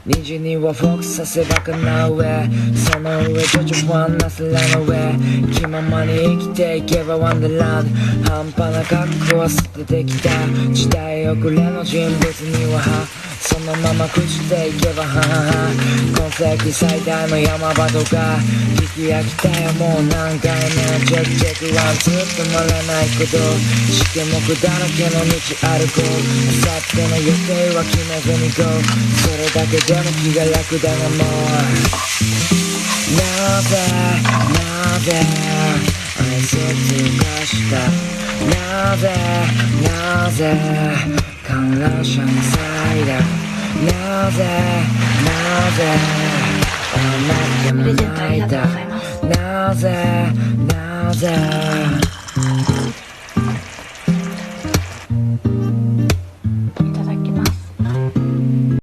虹にはフォークさせバカな上、その上ジョジョファンなスラの上、気ままに生きていけばワンダーランド、半端な覚悟は捨ててきた、時代遅れの人物にはそのまま朽ちていけばははは、今世紀最大の山場とか聞き飽きたよもう何回目、チェックチェックワンツー止まらないこと、試験目だらけの道歩こう、明後日の予定は決めずに行こう、それだけでも気が楽だなもう、なぜなぜ愛想尽かした、なぜなぜ観覧車に咲いた、なぜなぜ甘くも泣いた、なぜなぜ